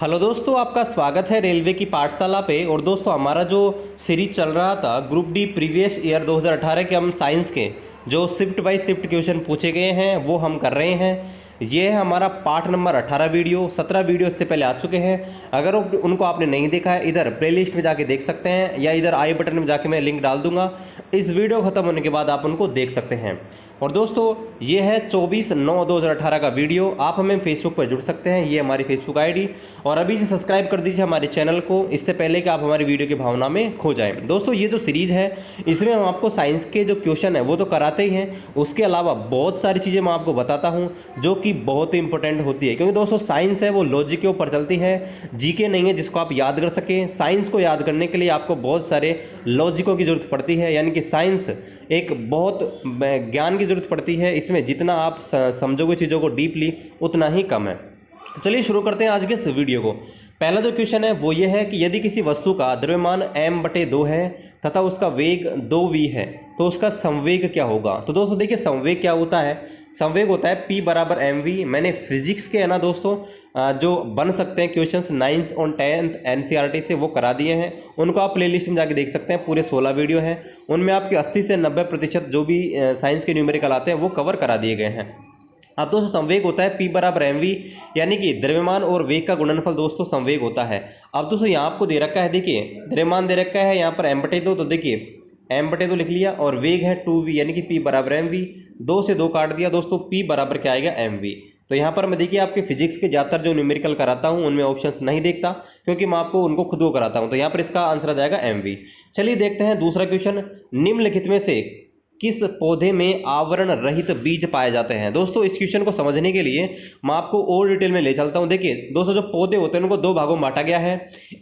Hello दोस्तों, आपका स्वागत है रेलवे की पाठशाला पे। और दोस्तों हमारा जो सीरीज चल रहा था ग्रुप डी प्रीवियस ईयर 2018 के, हम साइंस के जो शिफ्ट बाय शिफ्ट क्वेश्चन पूछे गए हैं वो हम कर रहे हैं। ये है हमारा पार्ट नंबर 18 वीडियो। 17 वीडियो इससे पहले आ चुके हैं। अगर उनको आपने नहीं देखा है, इधर प्लेलिस्ट में जाके देख सकते हैं या इधर आई बटन में जाके मैं लिंक डाल दूंगा। इस वीडियो खत्म होने के बाद आप उनको देख सकते हैं। और दोस्तों ये है 24/9/2018 का वीडियो। आप हमें फेसबुक पर जुड़ सकते हैं, ये हमारी फेसबुक आईडी। और अभी से सब्सक्राइब कर दीजिए हमारे चैनल को, इससे पहले कि आप हमारी वीडियो की भावना में खो जाएं। दोस्तों ये जो सीरीज है इसमें हम आपको साइंस के जो क्वेश्चन है वो तो कराते ही हैं, उसके अलावा बहुत सारी चीज़ें मैं आपको बताता हूँ जो कि बहुत ही इंपॉर्टेंट होती है। क्योंकि दोस्तों साइंस है वो लॉजिक के ऊपर चलती है, जीके नहीं है जिसको आप याद कर सकें। साइंस को याद करने के लिए आपको बहुत सारे लॉजिकों की जरूरत पड़ती है, यानी कि साइंस एक बहुत ज्ञान की जरूरत पड़ती है। इसमें जितना आप समझोगे चीज़ों को डीपली उतना ही कम है। चलिए शुरू करते हैं आज के इस वीडियो को। पहला जो क्वेश्चन है वो ये है कि यदि किसी वस्तु का द्रव्यमान m/2 है तथा उसका वेग 2v है तो उसका संवेग क्या होगा। तो दोस्तों देखिए संवेग क्या होता है। संवेग होता है P = mv। मैंने फिजिक्स के है ना दोस्तों जो बन सकते हैं क्वेश्चंस 9th और 10th NCERT से वो करा दिए हैं। उनको आप प्लेलिस्ट में जाके देख सकते हैं। पूरे 16 वीडियो हैं, उनमें आपके 80 से 90% जो भी साइंस के न्यूमेरिकल आते हैं वो कवर करा दिए गए हैं। अब दोस्तों संवेग होता है P = mv, यानी कि द्रव्यमान और वेग का गुणनफल दोस्तों संवेग होता है। अब दोस्तों यहाँ आपको दे रखा है, देखिए द्रव्यमान दे रखा है यहाँ पर m/2, तो देखिए m/2 लिख लिया और वेग है 2v, यानी कि P = mv। 2 से 2 काट दिया दोस्तों, P बराबर क्या आएगा mv। तो यहाँ पर मैं देखिए आपके फिजिक्स के ज़्यादातर जो न्यूमेरिकल कराता हूँ उनमें ऑप्शंस नहीं देखता, क्योंकि मैं आपको उनको खुद को कराता हूँ। तो यहाँ पर इसका आंसर आ जाएगा mv। चलिए देखते हैं दूसरा क्वेश्चन। निम्नलिखित में से किस पौधे में आवरण रहित बीज पाए जाते हैं। दोस्तों इस क्वेश्चन को समझने के लिए मैं आपको और डिटेल में ले चलता हूं। देखिए दोस्तों जो पौधे होते हैं उनको दो भागों में बांटा गया है।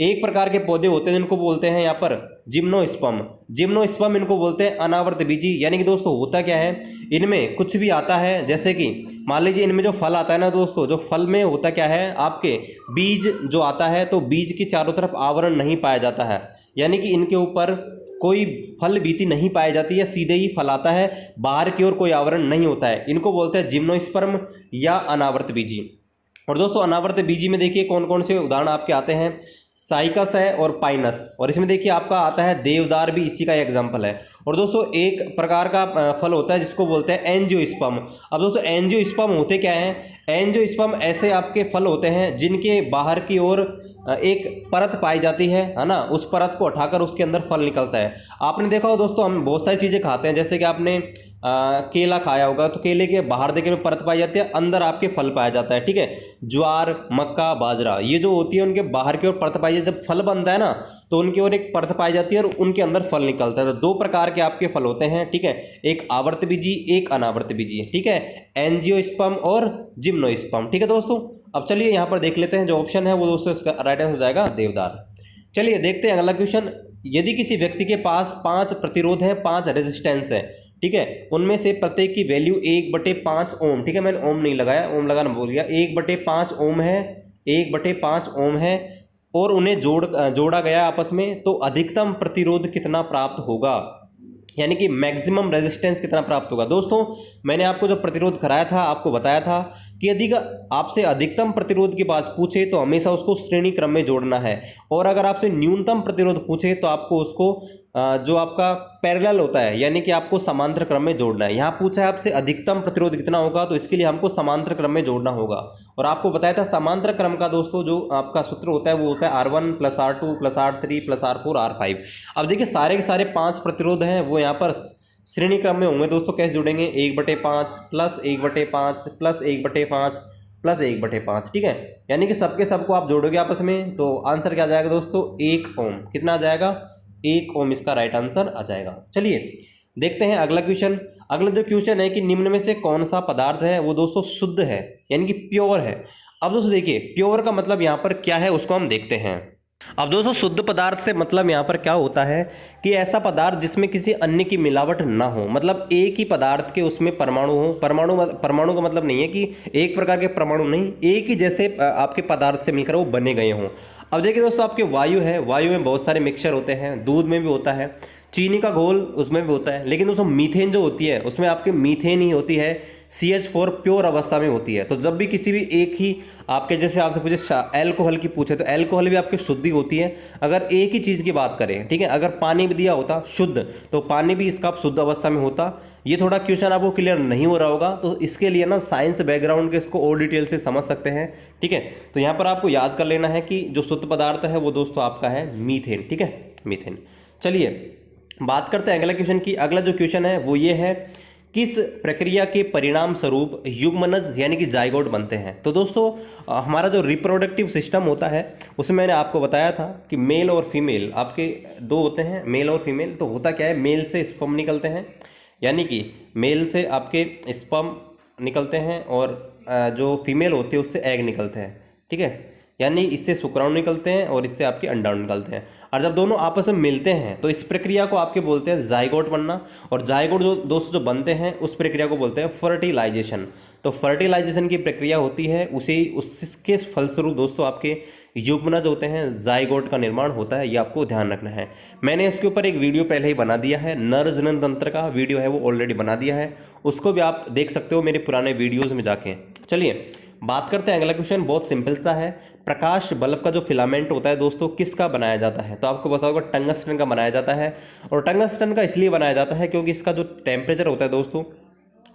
एक प्रकार के पौधे होते हैं जिनको बोलते हैं यहाँ पर जिम्नोस्पर्म। जिम्नोस्पर्म इनको बोलते हैं अनावर्त बीजी। यानी कि दोस्तों होता क्या है, इनमें कुछ भी आता है, जैसे कि मान लीजिए इनमें जो फल आता है ना दोस्तों, जो फल में होता क्या है आपके बीज जो आता है, तो बीज की चारों तरफ आवरण नहीं पाया जाता है, यानी कि इनके ऊपर कोई फल बीती नहीं पाई जाती है, सीधे ही फल आता है, बाहर की ओर कोई आवरण नहीं होता है। इनको बोलते हैं जिम्नोस्पर्म या अनावर्त बीजी। और दोस्तों अनावर्त बीजी में देखिए कौन कौन से उदाहरण आपके आते हैं, साइकस है और पाइनस। और इसमें देखिए आपका आता है देवदार भी इसी का एग्जाम्पल है। और दोस्तों एक प्रकार का फल होता है जिसको बोलते हैं एंजियोस्पर्म। अब दोस्तों एंजियोस्पर्म होते क्या हैं, एंजियोस्पर्म ऐसे आपके फल होते हैं जिनके बाहर की ओर एक परत पाई जाती है ना, उस परत को उठाकर उसके अंदर फल निकलता है। आपने देखा हो दोस्तों हम बहुत सारी चीज़ें खाते हैं, जैसे कि आपने केला खाया होगा, तो केले के बाहर देखिए में परत पाई जाती है, अंदर आपके फल पाया जाता है। ठीक है, ज्वार, मक्का, बाजरा ये जो होती है उनके बाहर की ओर परत पाई जाती है। जब फल बनता है ना तो उनकी ओर एक परत पाई जाती है और उनके अंदर फल निकलता है। तो दो प्रकार के आपके फल होते हैं, ठीक है, एक आवर्त बीजी एक अनावर्त बीजी, ठीक है, एंजियोस्पर्म और जिम्नोस्पर्म। ठीक है दोस्तों, अब चलिए यहाँ पर देख लेते हैं जो ऑप्शन है वो दोस्तों इसका राइट आंसर हो जाएगा देवदार। चलिए देखते हैं अगला क्वेश्चन। यदि किसी व्यक्ति के पास 5 प्रतिरोध है, 5 रेजिस्टेंस है, ठीक है, उनमें से प्रत्येक की वैल्यू 1/5 ओम, ठीक है, मैंने ओम नहीं लगाया, ओम लगाना भूल गया, 1/5 ओम है, 1/5 ओम है, और उन्हें जोड़ा गया आपस में, तो अधिकतम प्रतिरोध कितना प्राप्त होगा, यानी कि मैक्सिमम रेजिस्टेंस कितना प्राप्त होगा। दोस्तों मैंने आपको जो प्रतिरोध कराया था आपको बताया था कि यदि आपसे अधिकतम प्रतिरोध की बात पूछे तो हमेशा उसको श्रेणी क्रम में जोड़ना है, और अगर आपसे न्यूनतम प्रतिरोध पूछे तो आपको उसको जो आपका पैरेलल होता है, यानी कि आपको समांतर क्रम में जोड़ना है। यहाँ पूछा है आपसे अधिकतम प्रतिरोध कितना होगा, तो इसके लिए हमको समांतर क्रम में जोड़ना होगा। और आपको बताया था समांतर क्रम का दोस्तों जो आपका सूत्र होता है वो होता है R1 + R2 + R3 + R4 R5। अब देखिए सारे के सारे 5 प्रतिरोध हैं वो यहाँ पर श्रेणी क्रम में होंगे दोस्तों। कैसे जुड़ेंगे, 1/5 + 1/5 + 1/5 + 1/5, ठीक है, यानी कि सबके सबको आप जोड़ोगे आपस में, तो आंसर क्या आ जाएगा दोस्तों 1 ओम। कितना आ जाएगा, 1 ओम इसका राइट आंसर आ जाएगा। चलिए देखते हैं अगला क्वेश्चन। अगला जो क्वेश्चन है कि निम्न में से कौन सा पदार्थ है वो दोस्तों शुद्ध है, यानी कि प्योर है। अब दोस्तों देखिए प्योर का मतलब यहाँ पर क्या है उसको हम देखते हैं। अब दोस्तों शुद्ध पदार्थ से मतलब यहाँ पर क्या होता है कि ऐसा पदार्थ जिसमें किसी अन्य की मिलावट ना हो, मतलब एक ही पदार्थ के उसमें परमाणु हो। परमाणु का मतलब नहीं है कि एक प्रकार के परमाणु नहीं, एक ही जैसे आपके पदार्थ से मिलकर वो बने गए हों। अब देखिए दोस्तों आपके वायु है, वायु में बहुत सारे मिक्सचर होते हैं, दूध में भी होता है, चीनी का घोल उसमें भी होता है, लेकिन दोस्तों मीथेन जो होती है उसमें आपके मीथेन ही होती है, CH4 प्योर अवस्था में होती है। तो जब भी किसी भी एक ही आपके जैसे आपसे पूछे एल्कोहल की पूछे तो एल्कोहल भी आपकी शुद्ध ही होती है। अगर एक ही चीज़ की बात करें, ठीक है, अगर पानी भी दिया होता शुद्ध तो पानी भी इसका शुद्ध अवस्था में होता। ये थोड़ा क्वेश्चन आपको क्लियर नहीं हो रहा होगा, तो इसके लिए ना साइंस बैकग्राउंड के इसको और डिटेल से समझ सकते हैं, ठीक है। तो यहाँ पर आपको याद कर लेना है कि जो शुद्ध पदार्थ है वो दोस्तों आपका है मीथेन, ठीक है, मीथेन। चलिए बात करते हैं अगला क्वेश्चन की। अगला जो क्वेश्चन है वो ये है, किस प्रक्रिया के परिणाम स्वरूप युग्मनज यानी कि जाइगोट बनते हैं। तो दोस्तों हमारा जो रिप्रोडक्टिव सिस्टम होता है उसमें मैंने आपको बताया था कि मेल और फीमेल आपके दो होते हैं, मेल और फीमेल। तो होता क्या है, मेल से स्पर्म निकलते हैं, यानी कि मेल से आपके स्पर्म निकलते हैं और जो फीमेल होती है उससे एग निकलते हैं, ठीक है, यानी इससे शुक्राणु निकलते हैं और इससे आपके अंडाणु निकलते हैं। और जब दोनों आपस में मिलते हैं तो इस प्रक्रिया को आपके बोलते हैं जाइगोट बनना। और जाइगोट जो दोस्तों जो बनते हैं उस प्रक्रिया को बोलते हैं फर्टिलाइजेशन। तो फर्टिलाइजेशन की प्रक्रिया होती है उसके फलस्वरूप दोस्तों आपके युग्मनज होते हैं, जाइगोट का निर्माण होता है। ये आपको ध्यान रखना है। मैंने इसके ऊपर एक वीडियो पहले ही बना दिया है, नर जनन तंत्र का वीडियो है वो ऑलरेडी बना दिया है, उसको भी आप देख सकते हो मेरे पुराने वीडियोज़ में जाके। चलिए बात करते हैं अगला क्वेश्चन, बहुत सिंपल सा है। प्रकाश बल्ब का जो फिलामेंट होता है दोस्तों किसका बनाया जाता है। तो आपको पता होगा टंगस्टन का बनाया जाता है। और टंगस्टन का इसलिए बनाया जाता है क्योंकि इसका जो टेम्परेचर होता है दोस्तों,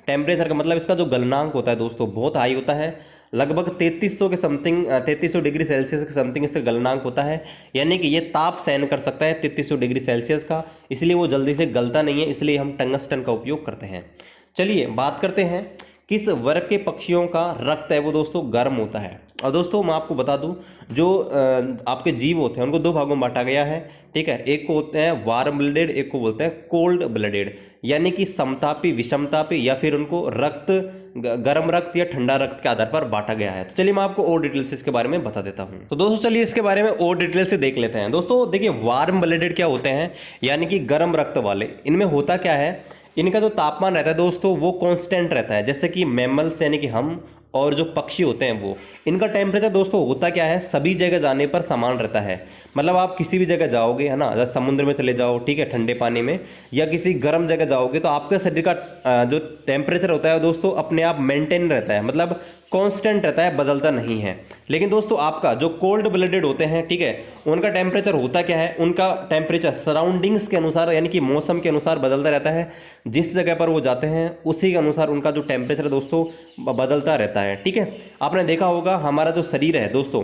टेम्परेचर का मतलब इसका जो गलनांक होता है दोस्तों बहुत हाई होता है, लगभग 3300 के समथिंग 3300 डिग्री सेल्सियस के समथिंग इसका गलनांक होता है। यानी कि ये ताप सहन कर सकता है 3300 डिग्री सेल्सियस का, इसलिए वो जल्दी से गलता नहीं है, इसलिए हम टंगस्टन का उपयोग करते हैं। चलिए बात करते हैं किस वर्ग के पक्षियों का रक्त है वो दोस्तों गर्म होता है। और दोस्तों मैं आपको बता दूं जो आपके जीव होते हैं उनको दो भागों में बांटा गया है, ठीक है। एक को होते हैं वार्म ब्लडेड, एक को बोलते हैं कोल्ड ब्लडेड, यानी कि समतापी, विषमतापी, या फिर उनको रक्त गर्म रक्त या ठंडा रक्त के आधार पर बांटा गया है। तो चलिए मैं आपको और डिटेल से इसके बारे में बता देता हूं। तो दोस्तों चलिए इसके बारे में और डिटेल से देख लेते हैं। दोस्तों देखिए वार्म ब्लडेड क्या होते हैं, यानी कि गर्म रक्त वाले। इनमें होता क्या है, इनका जो तापमान रहता है दोस्तों वो कांस्टेंट रहता है, जैसे कि मैमल्स यानी कि हम और जो पक्षी होते हैं वो, इनका टेम्परेचर दोस्तों होता क्या है सभी जगह जाने पर समान रहता है। मतलब आप किसी भी जगह जाओगे है ना, जैसे समुद्र में चले जाओ, ठीक है, ठंडे पानी में, या किसी गर्म जगह जाओगे तो आपके शरीर का जो टेम्परेचर होता है दोस्तों अपने आप मेंटेन रहता है, मतलब कांस्टेंट रहता है, बदलता नहीं है। लेकिन दोस्तों आपका जो कोल्ड ब्लडेड होते हैं, ठीक है, उनका टेम्परेचर होता क्या है, उनका टेम्परेचर सराउंडिंग्स के अनुसार यानी कि मौसम के अनुसार बदलता रहता है। जिस जगह पर वो जाते हैं उसी के अनुसार उनका जो टेम्परेचर दोस्तों बदलता रहता है, ठीक है। आपने देखा होगा हमारा जो शरीर है दोस्तों,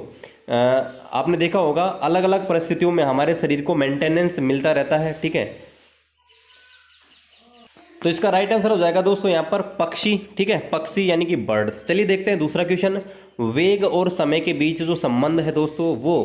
आपने देखा होगा अलग अलग परिस्थितियों में हमारे शरीर को मेंटेनेंस मिलता रहता है, ठीक है। तो इसका राइट आंसर हो जाएगा दोस्तों यहाँ पर पक्षी, ठीक है, पक्षी यानी कि बर्ड्स। चलिए देखते हैं दूसरा क्वेश्चन, वेग और समय के बीच जो संबंध है दोस्तों वो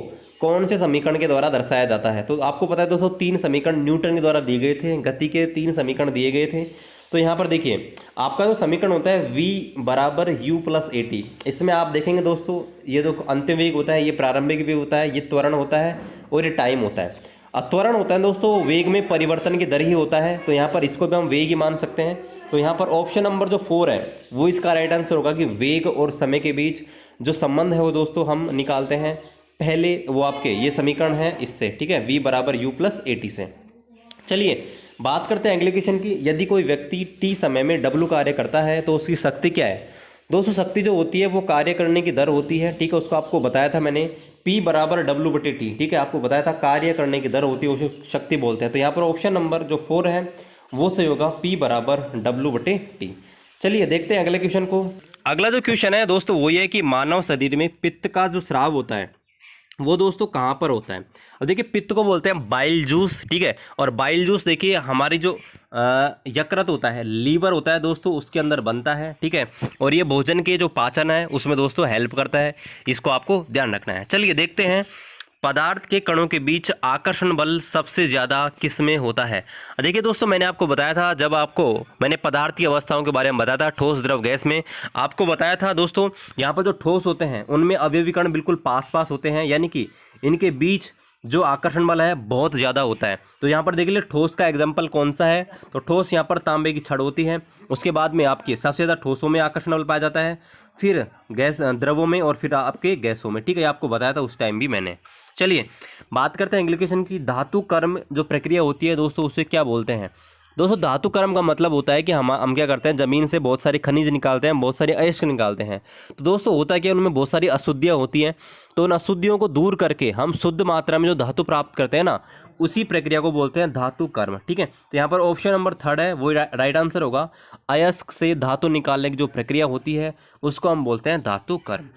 कौन से समीकरण के द्वारा दर्शाया जाता है। तो आपको पता है दोस्तों 3 समीकरण न्यूटन के द्वारा दिए गए थे, गति के 3 समीकरण दिए गए थे। तो यहाँ पर देखिए आपका जो समीकरण होता है v बराबर u प्लस ए टी, इसमें आप देखेंगे दोस्तों ये जो अंतिम वेग होता है ये प्रारंभिक वेग होता है, ये त्वरण होता है और ये टाइम होता है। त्वरण होता है दोस्तों वेग में परिवर्तन की दर ही होता है, तो यहाँ पर इसको भी हम वेग ही मान सकते हैं। तो यहाँ पर ऑप्शन नंबर जो 4 है वो इसका राइट आंसर होगा कि वेग और समय के बीच जो संबंध है वो दोस्तों हम निकालते हैं पहले, वो आपके ये समीकरण है इससे, ठीक है, v बराबर u प्लस ए टी से। चलिए बात करते हैं अगले क्वेश्चन की, यदि कोई व्यक्ति t समय में w कार्य करता है तो उसकी शक्ति क्या है। दोस्तों शक्ति जो होती है वो कार्य करने की दर होती है, ठीक है, उसको आपको बताया था मैंने, P बराबर W बटे टी, ठीक है, आपको बताया था कार्य करने की दर होती है उसे शक्ति बोलते हैं। तो यहाँ पर ऑप्शन नंबर जो 4 है वो सही होगा, P बराबर W बटे टी। चलिए देखते हैं अगले क्वेश्चन को। अगला जो क्वेश्चन है दोस्तों वो ये है कि मानव शरीर में पित्त का जो स्राव होता है वो दोस्तों कहाँ पर होता है। अब देखिए पित्त को बोलते हैं बाइल जूस, ठीक है, और बाइल जूस देखिए हमारी जो यकृत होता है, लीवर होता है दोस्तों, उसके अंदर बनता है, ठीक है, और ये भोजन के जो पाचन है उसमें दोस्तों हेल्प करता है, इसको आपको ध्यान रखना है। चलिए देखते हैं पदार्थ के कणों के बीच आकर्षण बल सबसे ज़्यादा किस में होता है। देखिए दोस्तों मैंने आपको बताया था, जब आपको मैंने पदार्थ की अवस्थाओं के बारे में बताया था ठोस द्रव गैस में, आपको बताया था दोस्तों यहाँ पर जो ठोस होते हैं उनमें अवयवी कण बिल्कुल पास पास होते हैं, यानी कि इनके बीच जो आकर्षण बल है बहुत ज़्यादा होता है। तो यहाँ पर देख लीजिए ठोस का एग्जाम्पल कौन सा है, तो ठोस यहाँ पर तांबे की छड़ होती है, उसके बाद में आपके सबसे ज़्यादा ठोसों में आकर्षण बल पाया जाता है, फिर गैस द्रवों में, और फिर आपके गैसों में, ठीक है, आपको बताया था उस टाइम भी मैंने। चलिए बात करते हैं अगले क्वेश्चन की, धातु कर्म जो प्रक्रिया होती है दोस्तों उसे क्या बोलते हैं। दोस्तों धातु कर्म का मतलब होता है कि हम क्या करते हैं, ज़मीन से बहुत सारे खनिज निकालते हैं, बहुत सारे अयस्क निकालते हैं। तो दोस्तों होता है कि उनमें बहुत सारी अशुद्धियाँ होती हैं, तो उन अशुद्धियों को दूर करके हम शुद्ध मात्रा में जो धातु प्राप्त करते हैं ना, उसी प्रक्रिया को बोलते हैं धातु कर्म। ठीक है, तो यहाँ पर ऑप्शन नंबर 3 है वो राइट आंसर होगा। अयस्क से धातु निकालने की जो प्रक्रिया होती है उसको हम बोलते हैं धातु कर्म।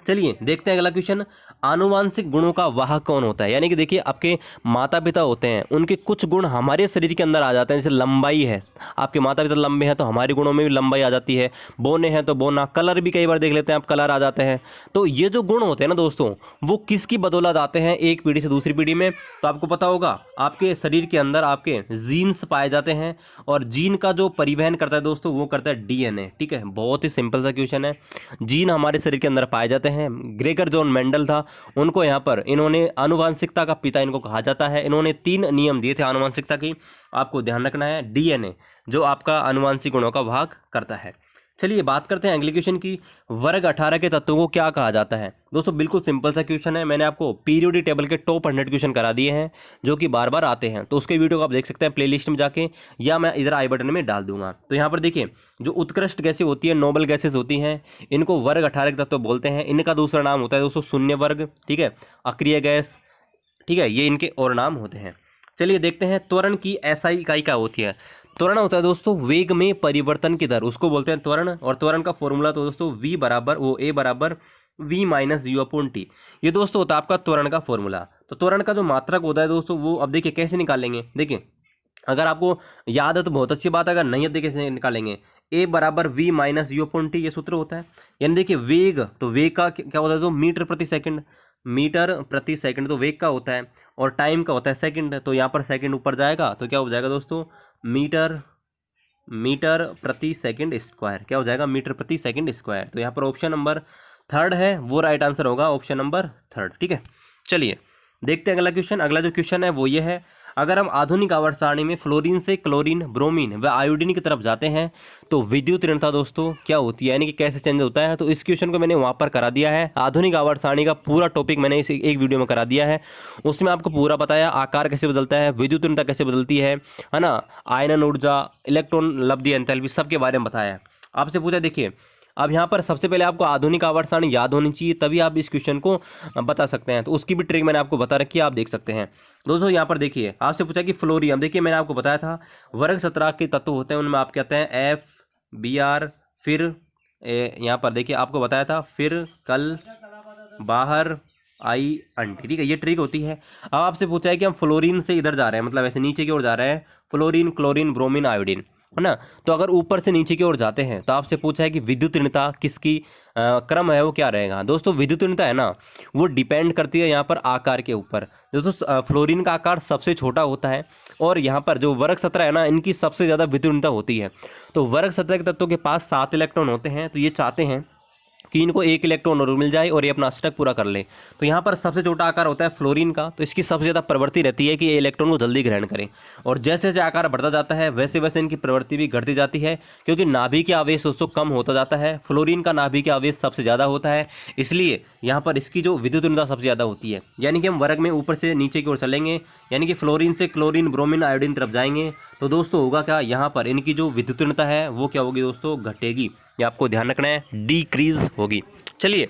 चलिए देखते हैं अगला क्वेश्चन। आनुवांशिक गुणों का वाहक कौन होता है? यानी कि देखिए आपके माता पिता होते हैं, उनके कुछ गुण हमारे शरीर के अंदर आ जाते हैं। जैसे लंबाई है, आपके माता पिता लंबे हैं तो हमारे गुणों में भी लंबाई आ जाती है। बोने हैं तो बोना, कलर भी कई बार देख लेते हैं आप, कलर आ जाते हैं। तो ये जो गुण होते हैं ना दोस्तों, वो किसकी बदौलत आते हैं एक पीढ़ी से दूसरी पीढ़ी में? तो आपको पता होगा आपके शरीर के अंदर आपके जीन्स पाए जाते हैं, और जीन का जो परिवहन करता है दोस्तों वो करता है डीएनए। ठीक है, बहुत ही सिंपल सा क्वेश्चन है। जीन हमारे शरीर के अंदर पाए जाते हैं। ग्रेगर जॉन मेंडल था, उनको यहाँ पर इन्होंने आनुवांशिकता का पिता इनको कहा जाता है। इन्होंने 3 नियम दिए थे आनुवांशिकता की, आपको ध्यान रखना है। डीएनए जो आपका आनुवांशिक गुणों का भाग करता है। चलिए बात करते हैं अगले क्वेश्चन की। वर्ग 18 के तत्वों को क्या कहा जाता है? दोस्तों बिल्कुल सिंपल सा क्वेश्चन है। मैंने आपको पीरियोडिक टेबल के टॉप 100 क्वेश्चन करा दिए हैं जो कि बार बार आते हैं, तो उसके वीडियो को आप देख सकते हैं प्लेलिस्ट में जाके, या मैं इधर आई बटन में डाल दूंगा। तो यहाँ पर देखिए जो उत्कृष्ट गैसें होती है, नोबल गैसेस होती हैं, इनको वर्ग 18 के तत्व बोलते हैं। इनका दूसरा नाम होता है दोस्तों शून्य वर्ग। ठीक है, अक्रिय गैस। ठीक है, ये इनके और नाम होते हैं। चलिए देखते हैं त्वरण की एसआई इकाई क्या होती है। त्वरण होता है दोस्तों वेग में परिवर्तन की दर, उसको बोलते हैं त्वरण। और त्वरण का फॉर्मूला तो दोस्तों ए बराबर v minus you upon T. ये दोस्तों होता है आपका त्वरण का फॉर्मूला। तो त्वरण का जो मात्रक होता है दोस्तों वो अब देखिए कैसे निकालेंगे। देखिए अगर आपको याद है तो बहुत अच्छी बात है, अगर नहीं है तो कैसे निकालेंगे। ए बराबर v minus you upon T, ये सूत्र होता है। यानी देखिए वेग, तो वेग का क्या होता है तो मीटर प्रति सेकंड तो वेग का होता है, और टाइम का होता है सेकंड। तो यहाँ पर सेकंड ऊपर जाएगा तो क्या हो जाएगा दोस्तों मीटर प्रति सेकंड स्क्वायर। क्या हो जाएगा? मीटर प्रति सेकंड स्क्वायर। तो यहाँ पर ऑप्शन नंबर 3 है वो राइट आंसर होगा, ऑप्शन नंबर 3। ठीक है, चलिए देखते हैं अगला क्वेश्चन। अगला जो क्वेश्चन है वो ये है, अगर हम आधुनिक आवर्त सारणी में फ्लोरीन से क्लोरीन, ब्रोमीन व आयोडीन की तरफ जाते हैं तो विद्युत ऋणता दोस्तों क्या होती है, यानी कि कैसे चेंज होता है? तो इस क्वेश्चन को मैंने वहाँ पर करा दिया है। आधुनिक आवर्त सारणी का पूरा टॉपिक मैंने इस एक वीडियो में करा दिया है। उसमें आपको पूरा बताया आकार कैसे बदलता है, विद्युत ऋणता कैसे बदलती है ना, आयनन ऊर्जा, इलेक्ट्रॉन लब्धि, एंथैल्पी, सबके बारे में बताया है। आपसे पूछा, देखिए अब यहाँ पर सबसे पहले आपको आधुनिक आवर्त सारणी याद होनी चाहिए, तभी आप इस क्वेश्चन को बता सकते हैं। तो उसकी भी ट्रिक मैंने आपको बता रखी है, आप देख सकते हैं। दोस्तों यहाँ पर देखिए आपसे पूछा कि फ्लोरीन, देखिए मैंने आपको बताया था वर्ग 17 के तत्व होते हैं, उनमें आप कहते हैं FBr, फिर यहाँ पर देखिए आपको बताया था फिर कल बाहर आई अंटी। ठीक है, ये ट्रिक होती है। अब आपसे पूछा है कि हम फ्लोरीन से इधर जा रहे हैं, मतलब ऐसे नीचे की ओर जा रहे हैं, फ्लोरीन, क्लोरीन, ब्रोमीन, आयोडीन, है ना। तो अगर ऊपर से नीचे की ओर जाते हैं तो आपसे पूछा है कि विद्युत ऋणता किसकी क्रम है वो क्या रहेगा। दोस्तों विद्युत ऋणता है ना वो डिपेंड करती है यहाँ पर आकार के ऊपर। दोस्तों फ्लोरीन का आकार सबसे छोटा होता है, और यहाँ पर जो वर्ग 17 है ना इनकी सबसे ज़्यादा विद्युत ऋणता होती है। तो वर्ग 17 के तत्वों के पास 7 इलेक्ट्रॉन होते हैं, तो ये चाहते हैं कि इनको 1 इलेक्ट्रॉन और मिल जाए और ये अपना अष्टक पूरा कर ले। तो यहाँ पर सबसे छोटा आकार होता है फ्लोरीन का, तो इसकी सबसे ज़्यादा प्रवृत्ति रहती है कि ये इलेक्ट्रॉन को जल्दी ग्रहण करें, और जैसे जैसे आकार बढ़ता जाता है वैसे वैसे इनकी प्रवृत्ति भी घटती जाती है, क्योंकि नाभि के आवेश उसको कम होता जाता है। फ्लोरीन का नाभि के आवेश सबसे ज़्यादा होता है, इसलिए यहाँ पर इसकी जो विद्युत ऋणता सबसे ज़्यादा होती है। यानी कि हम वर्ग में ऊपर से नीचे की ओर चलेंगे, यानी कि फ्लोरीन से क्लोरीन, ब्रोमीन, आयोडीन तरफ जाएंगे, तो दोस्तों होगा क्या, यहाँ पर इनकी जो विद्युत ऋणता है वो क्या होगी दोस्तों, घटेगी। ये आपको ध्यान रखना है, डिक्रीज होगी। चलिए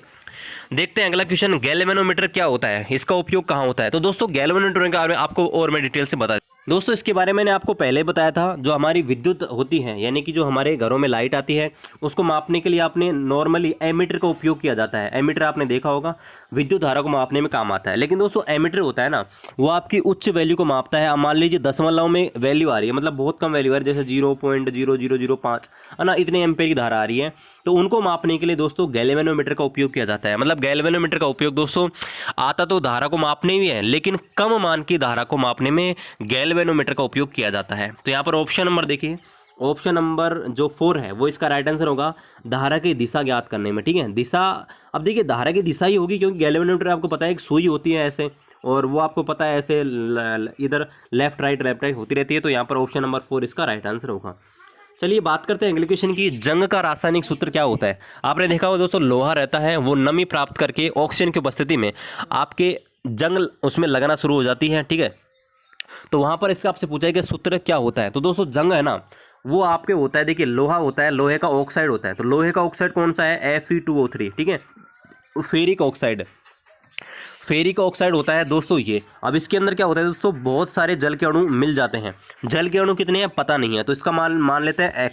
देखते हैं अगला क्वेश्चन, गैल्वेनोमीटर क्या होता है, इसका उपयोग कहाँ होता है। तो दोस्तों गैल्वेनोमीटर के बारे में आपको और मैं डिटेल से बता दोस्तों इसके बारे में मैंने आपको पहले बताया था। जो हमारी विद्युत होती है, यानी कि जो हमारे घरों में लाइट आती है, उसको मापने के लिए आपने नॉर्मली एमीटर का उपयोग किया जाता है। एमीटर आपने देखा होगा विद्युत धारा को मापने में काम आता है। लेकिन दोस्तों एमीटर होता है ना वो आपकी उच्च वैल्यू को मापता है। अब मान लीजिए दशमलव में वैल्यू आ रही है, मतलब बहुत कम वैल्यू आ रही है, जैसे 0.0005 है ना, इतने एम्पेयर की धारा आ रही है, तो उनको मापने के लिए दोस्तों गैल्वेनोमीटर का उपयोग किया जाता है। मतलब गैल्वेनोमीटर का उपयोग दोस्तों आता तो धारा को मापने भी है, लेकिन कम मान की धारा को मापने में गैल्वेनोमीटर का उपयोग किया जाता है। तो यहाँ पर ऑप्शन नंबर देखिए, ऑप्शन नंबर जो 4 है वो इसका राइट आंसर होगा, धारा की दिशा ज्ञात करने में। ठीक है, दिशा, अब देखिए धारा की दिशा ही होगी, क्योंकि गैल्वेनोमीटर आपको पता है एक सुई होती है ऐसे, और वो आपको पता है ऐसे इधर लेफ्ट राइट होती रहती है। तो यहाँ पर ऑप्शन नंबर 4 इसका राइट आंसर होगा। चलिए बात करते हैं अगले क्वेश्चन की, जंग का रासायनिक सूत्र क्या होता है। आपने देखा होगा दोस्तों लोहा रहता है, वो नमी प्राप्त करके ऑक्सीजन की उपस्थिति में आपके जंग उसमें लगना शुरू हो जाती है। ठीक है, तो वहाँ पर इसका आपसे पूछा है कि सूत्र क्या होता है। तो दोस्तों जंग है ना वो आपके होता है, देखिए लोहा होता है, लोहे का ऑक्साइड होता है। तो लोहे का ऑक्साइड कौन सा है, Fe2O3, ठीक है। फेरिक ऑक्साइड, फेरिक ऑक्साइड होता है दोस्तों ये। अब इसके अंदर क्या होता है दोस्तों, बहुत सारे जल के अणु मिल जाते हैं। जल के अणु कितने हैं पता नहीं है, तो इसका मान लेते हैं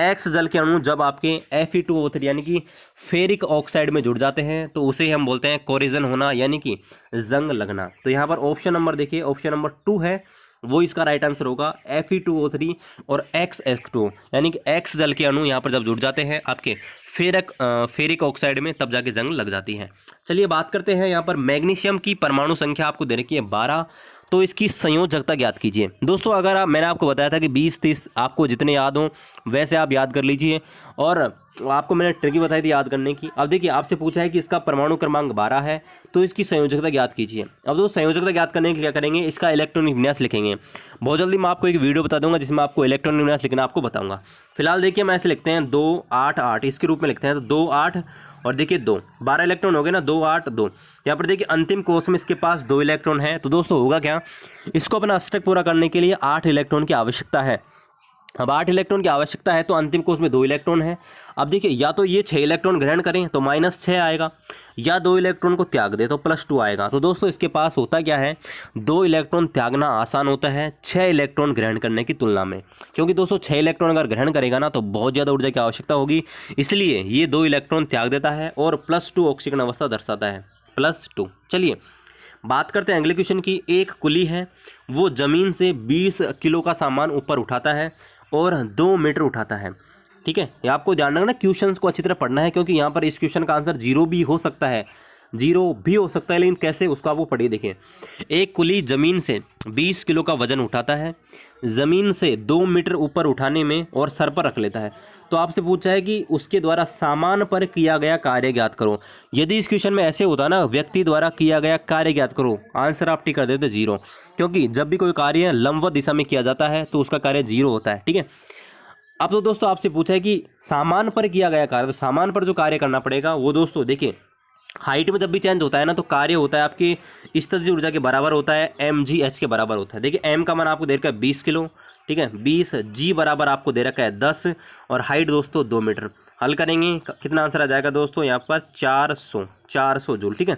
एक्स जल के अणु जब आपके Fe2O3 यानी कि फेरिक ऑक्साइड में जुड़ जाते हैं तो उसे हम बोलते हैं कोरिजन होना, यानी कि जंग लगना। तो यहाँ पर ऑप्शन नंबर देखिए, ऑप्शन नंबर 2 है वो इसका राइट आंसर होगा। Fe2O3 और XX2 यानी कि एक्स जल के अणु यहाँ पर जब जुड़ जाते हैं आपके फेरिक ऑक्साइड में तब जाके जंग लग जाती है। चलिए बात करते हैं यहाँ पर मैग्नीशियम की परमाणु संख्या आपको दे रखी है 12, तो इसकी संयोजकता ज्ञात कीजिए। दोस्तों अगर मैंने आपको बताया था कि 20-30 आपको जितने याद हों वैसे आप याद कर लीजिए, और आपको मैंने ट्रिक बताई थी याद करने की। अब देखिए आपसे पूछा है कि इसका परमाणु क्रमांक 12 है तो इसकी संयोजकता ज्ञात कीजिए। अब दोस्तों संयोजकता ज्ञात करने के लिए क्या करेंगे, इसका इलेक्ट्रॉनिक विन्यास लिखेंगे। बहुत जल्दी मैं आपको एक वीडियो बता दूंगा जिसमें आपको इलेक्ट्रॉनिक विन्यास लिखना आपको बताऊंगा। फिलहाल देखिए मैं ऐसे लिखते हैं 2 8 8 इसके रूप में लिखते हैं। तो 2 8 और देखिए 2, 12 इलेक्ट्रॉन हो गए ना, 2 8 2। यहाँ पर देखिए अंतिम कोष में इसके पास 2 इलेक्ट्रॉन है। तो दोस्तों होगा क्या, इसको अपना अष्टक पूरा करने के लिए 8 इलेक्ट्रॉन की आवश्यकता है। अब 8 इलेक्ट्रॉन की आवश्यकता है तो अंतिम कोष में 2 इलेक्ट्रॉन है। अब देखिए या तो ये 6 इलेक्ट्रॉन ग्रहण करें तो -6 आएगा, या 2 इलेक्ट्रॉन को त्याग दे तो +2 आएगा। तो दोस्तों इसके पास होता क्या है, 2 इलेक्ट्रॉन त्यागना आसान होता है 6 इलेक्ट्रॉन ग्रहण करने की तुलना में, क्योंकि दोस्तों 6 इलेक्ट्रॉन अगर ग्रहण करेगा ना तो बहुत ज़्यादा ऊर्जा की आवश्यकता होगी, इसलिए ये 2 इलेक्ट्रॉन त्याग देता है और +2 ऑक्सीकरण अवस्था दर्शाता है, +2। चलिए बात करते हैं अगले क्वेश्चन की। एक कुली है वो जमीन से 20 किलो का सामान ऊपर उठाता है और 2 मीटर उठाता है, ठीक है। ये आपको ध्यान रखना, क्वेश्चंस को अच्छी तरह पढ़ना है, क्योंकि यहाँ पर इस क्वेश्चन का आंसर 0 भी हो सकता है, 0 भी हो सकता है, लेकिन कैसे उसको आपको पढ़िए। देखिए एक कुली जमीन से 20 किलो का वजन उठाता है, ज़मीन से 2 मीटर ऊपर उठाने में और सर पर रख लेता है। तो आपसे पूछा है कि उसके द्वारा सामान पर किया गया कार्य ज्ञात करो। यदि इस क्वेश्चन में ऐसे होता ना, व्यक्ति द्वारा किया गया कार्य ज्ञात करो, आंसर आप टिक कर देते 0, क्योंकि जब भी कोई कार्य लंबवत दिशा में किया जाता है तो उसका कार्य 0 होता है, ठीक है। अब तो दोस्तों आपसे पूछा है कि सामान पर किया गया कार्य, तो सामान पर जो कार्य करना पड़ेगा वो दोस्तों देखिए हाइट में जब भी चेंज होता है ना तो कार्य होता है आपकी स्थितिज ऊर्जा के बराबर होता है, mgh के बराबर होता है। देखिए m का मान आपको दे रखा है 20 किलो, ठीक है, 20, g बराबर आपको दे रखा है 10 और हाइट दोस्तों 2 मीटर। हल करेंगे कितना आंसर आ जाएगा दोस्तों, यहाँ पर 400 जूल, ठीक है,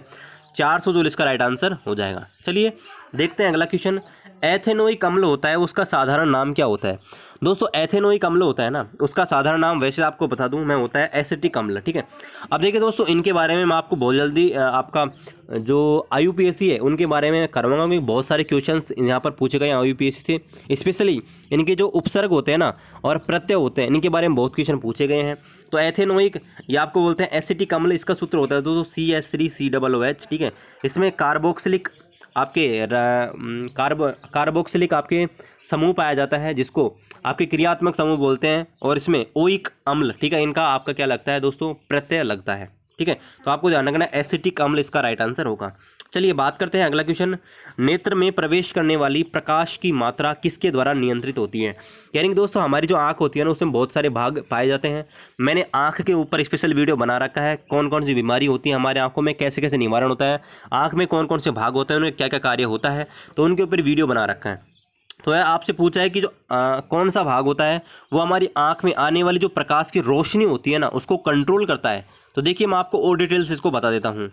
400 जूल इसका राइट आंसर हो जाएगा। चलिए देखते हैं अगला क्वेश्चन। एथेनोइक अम्ल होता है उसका साधारण नाम क्या होता है। दोस्तों एथेनोइक अम्ल होता है ना उसका साधारण नाम वैसे आपको बता दूं मैं, होता है एसिटिक अम्ल, ठीक है। अब देखिए दोस्तों इनके बारे में मैं आपको बहुत जल्दी आपका जो IUPAC है उनके बारे में करवाऊंगा, क्योंकि बहुत सारे क्वेश्चंस यहाँ पर पूछे गए IUPAC से। स्पेशली इनके जो उपसर्ग होते हैं ना और प्रत्यय होते हैं इनके बारे में बहुत क्वेश्चन पूछे गए हैं। तो एथेनोइक ये आपको बोलते हैं एसिटिक अम्ल, इसका सूत्र होता है दोस्तों CH3COOH, ठीक है। इसमें कार्बोक्सिलिक आपके कार्बोक्सिलिक आपके समूह पाया जाता है जिसको आपके क्रियात्मक समूह बोलते हैं, और इसमें ओइक अम्ल, ठीक है, इनका आपका क्या लगता है दोस्तों, प्रत्यय लगता है, ठीक है। तो आपको ध्यान रखना एसिटिक अम्ल इसका राइट आंसर होगा। चलिए बात करते हैं अगला क्वेश्चन। नेत्र में प्रवेश करने वाली प्रकाश की मात्रा किसके द्वारा नियंत्रित होती है। यानी कि दोस्तों हमारी जो आंख होती है ना उसमें बहुत सारे भाग पाए जाते हैं। मैंने आंख के ऊपर स्पेशल वीडियो बना रखा है, कौन कौन सी बीमारी होती है हमारे आंखों में, कैसे कैसे निवारण होता है, आंख में कौन कौन से भाग होते हैं, उनमें क्या क्या कार्य होता है, तो उनके ऊपर वीडियो बना रखा है। तो यह आपसे पूछा है कि जो कौन सा भाग होता है वो हमारी आंख में आने वाली जो प्रकाश की रोशनी होती है ना उसको कंट्रोल करता है। तो देखिए मैं आपको और डिटेल्स इसको बता देता हूँ।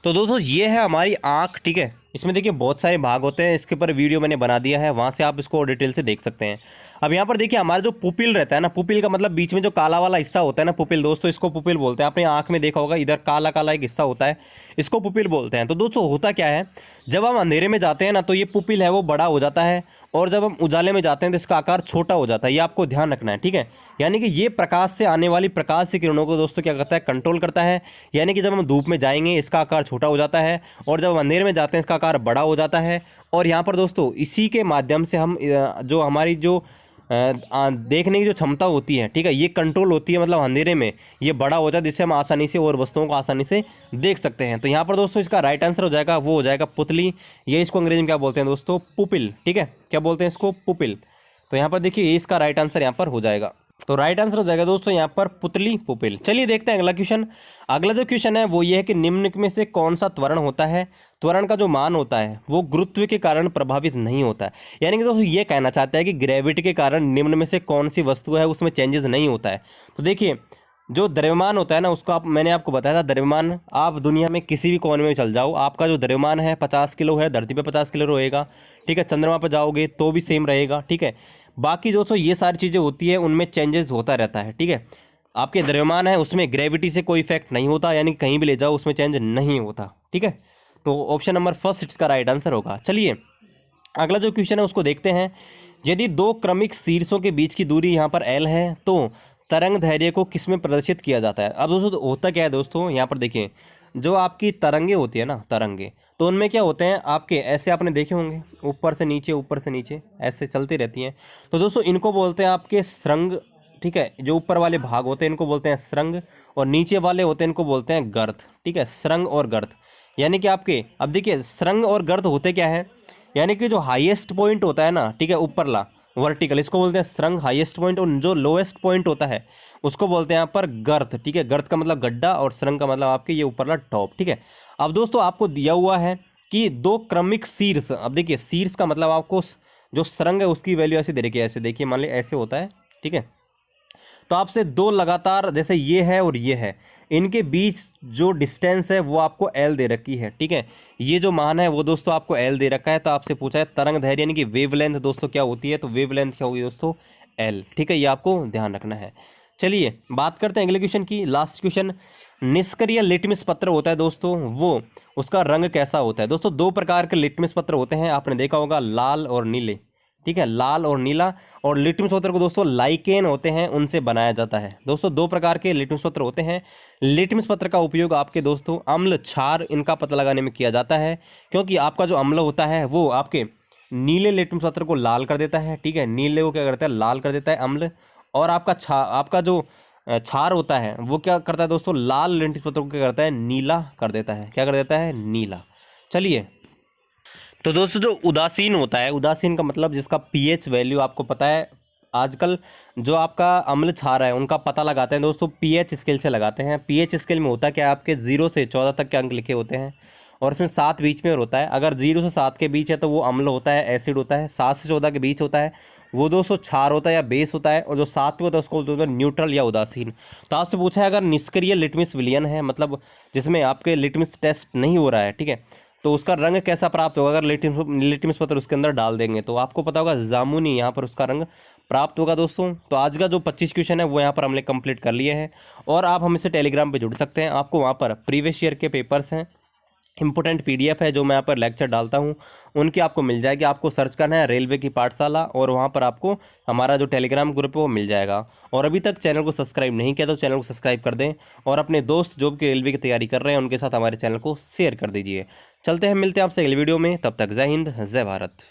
तो दोस्तों ये है हमारी आंख, ठीक है। इसमें देखिए बहुत सारे भाग होते हैं, इसके ऊपर वीडियो मैंने बना दिया है, वहाँ से आप इसको और डिटेल से देख सकते हैं। अब यहाँ पर देखिए हमारा जो पुपिल रहता है ना, पुपिल का मतलब बीच में जो काला वाला हिस्सा होता है ना पुपिल, दोस्तों इसको पुपिल बोलते हैं। आपने आंख में देखा होगा इधर काला काला एक हिस्सा होता है, इसको पुपिल बोलते हैं। तो दोस्तों होता क्या है, जब हम अंधेरे में जाते हैं ना तो ये पुपिल है वो बड़ा हो जाता है, और जब हम उजाले में जाते हैं तो इसका आकार छोटा हो जाता है। ये आपको ध्यान रखना है, ठीक है। यानी कि ये प्रकाश से आने वाली प्रकाश की किरणों को दोस्तों क्या करता है, कंट्रोल करता है। यानी कि जब हम धूप में जाएंगे इसका आकार छोटा हो जाता है, और जब हम अंधेरे में जाते हैं इसका आकार बड़ा हो जाता है। और यहाँ पर दोस्तों इसी के माध्यम से हम जो हमारी जो देखने की जो क्षमता होती है, ठीक है, ये कंट्रोल होती है, मतलब अंधेरे में ये बड़ा हो जाता है जिससे हम आसानी से और वस्तुओं को आसानी से देख सकते हैं। तो यहाँ पर दोस्तों इसका राइट आंसर हो जाएगा, वो हो जाएगा पुतली। ये इसको अंग्रेजी में क्या बोलते हैं दोस्तों, पुपिल, ठीक है, क्या बोलते हैं इसको, पुपिल। तो यहाँ पर देखिए ये इसका राइट आंसर यहाँ पर हो जाएगा। तो राइट आंसर हो जाएगा दोस्तों यहाँ पर पुतली पुपिल। चलिए देखते हैं अगला क्वेश्चन। अगला जो क्वेश्चन है वो ये है कि निम्न में से कौन सा त्वरण होता है, त्वरण का जो मान होता है वो गुरुत्व के कारण प्रभावित नहीं होता है। यानी कि दोस्तों ये कहना चाहता है कि ग्रेविटी के कारण निम्न में से कौन सी वस्तु है उसमें चेंजेस नहीं होता है। तो देखिए जो द्रव्यमान होता है ना उसको मैंने आपको बताया था, द्रव्यमान आप दुनिया में किसी भी कोने में चल जाओ, आपका जो द्रव्यमान है 50 किलो है, धरती पे 50 किलो रहेगा, ठीक है। चंद्रमा पर जाओगे तो भी सेम रहेगा, ठीक है। बाकी दोस्तों ये सारी चीज़ें होती है उनमें चेंजेस होता रहता है, ठीक है। आपके द्रव्यमान है उसमें ग्रेविटी से कोई इफेक्ट नहीं होता, यानी कहीं भी ले जाओ उसमें चेंज नहीं होता, ठीक है। तो ऑप्शन नंबर फर्स्ट इसका राइट आंसर होगा। चलिए अगला जो क्वेश्चन है उसको देखते हैं। यदि दो क्रमिक शीर्षों के बीच की दूरी यहाँ पर एल है तो तरंग धैर्य को किस में प्रदर्शित किया जाता है। अब दोस्तों होता क्या है दोस्तों, यहाँ पर देखिए जो आपकी तरंगे होती है ना, तरंगे तो उनमें क्या होते हैं आपके ऐसे आपने देखे होंगे, ऊपर से नीचे ऐसे चलती रहती हैं। तो दोस्तों इनको बोलते हैं आपके श्रृंग, ठीक है। जो ऊपर वाले भाग होते हैं इनको बोलते हैं श्रृंग, और नीचे वाले होते हैं इनको बोलते हैं गर्त, ठीक है। श्रृंग और गर्त यानी कि आपके, अब देखिए श्रृंग और गर्त होते क्या है, यानी कि जो हाईएस्ट पॉइंट होता है ना, ठीक है, ऊपरला वर्टिकल, इसको बोलते हैं श्रृंग हाईएस्ट पॉइंट, और जो लोएस्ट पॉइंट होता है उसको बोलते हैं यहाँ पर गर्त, ठीक है। गर्त का मतलब गड्ढा और श्रृंग का मतलब आपके ये ऊपरला टॉप, ठीक है। अब दोस्तों आपको दिया हुआ है कि दो क्रमिक शीर्ष, अब देखिए शीर्ष का मतलब आपको जो श्रृंग है उसकी वैल्यू ऐसे दे रखी है, ऐसे देखिए मान ली ऐसे होता है, ठीक है। तो आपसे दो लगातार जैसे ये है और ये है, इनके बीच जो डिस्टेंस है वो आपको एल दे रखी है, ठीक है। ये जो मान है वो दोस्तों आपको एल दे रखा है। तो आपसे पूछा है तरंग धैर्य यानी कि वेवलेंथ दोस्तों क्या होती है, तो वेवलेंथ क्या होगी दोस्तों एल, ठीक है। ये आपको ध्यान रखना है। चलिए बात करते हैं अगले क्वेश्चन की, लास्ट क्वेश्चन। निष्क्रिय लिटमस पत्र होता है दोस्तों, वो उसका रंग कैसा होता है। दोस्तों दो प्रकार के लिटमस पत्र होते हैं, आपने देखा होगा लाल और नीले, ठीक है, लाल और नीला। और लिटमस पत्र को दोस्तों लाइकेन होते हैं उनसे बनाया जाता है। दोस्तों दो प्रकार के लिटमस पत्र होते हैं। लिटमस पत्र का उपयोग आपके दोस्तों अम्ल क्षार इनका पता लगाने में किया जाता है, क्योंकि आपका जो अम्ल होता है वो आपके नीले लिटमस पत्र को लाल कर देता है, ठीक है। नीले को क्या करता है, लाल कर देता है अम्ल। और आपका जो क्षार होता है वो क्या करता है दोस्तों, लाल लिटमस पत्र को क्या करता है, नीला कर देता है। क्या कर देता है, नीला। चलिए तो दोस्तों जो उदासीन होता है, उदासीन का मतलब जिसका पीएच वैल्यू आपको पता है, आजकल जो आपका अम्ल क्षार है उनका पता लगाते हैं दोस्तों पीएच स्केल से लगाते हैं। पीएच स्केल में होता क्या है, आपके 0 से 14 तक के अंक लिखे होते हैं, और इसमें 7 बीच में होता है। अगर 0 से 7 के बीच है तो वो अम्ल होता है, एसिड होता है। 7 से 14 के बीच होता है वो दोस्तों क्षार होता है या बेस होता है, और जो 7 पे होता है उसको बोलते हैं न्यूट्रल या उदासीन। तो आपसे पूछा है अगर निष्क्रिय लिटमस विलयन है, मतलब जिसमें आपके लिटमस टेस्ट नहीं हो रहा है, ठीक है, तो उसका रंग कैसा प्राप्त होगा। अगर लिटमस पत्र उसके अंदर डाल देंगे तो आपको पता होगा जामुनी यहाँ पर उसका रंग प्राप्त होगा दोस्तों। तो आज का जो 25 क्वेश्चन है वो यहाँ पर हमने कंप्लीट कर लिए हैं, और आप हमसे टेलीग्राम पे जुड़ सकते हैं। आपको वहाँ पर प्रीवियस ईयर के पेपर्स हैं, इंपोर्टेंट पीडीएफ है जो मैं यहाँ पर लेक्चर डालता हूँ, उनकी आपको मिल जाएगी। आपको सर्च करना है रेलवे की पाठशाला, और वहाँ पर आपको हमारा जो टेलीग्राम ग्रुप है वो मिल जाएगा। और अभी तक चैनल को सब्सक्राइब नहीं किया तो चैनल को सब्सक्राइब कर दें, और अपने दोस्त जो भी रेलवे की तैयारी कर रहे हैं उनके साथ हमारे चैनल को शेयर कर दीजिए। चलते हैं, मिलते हैं आपसे अगली वीडियो में, तब तक जय हिंद जय भारत।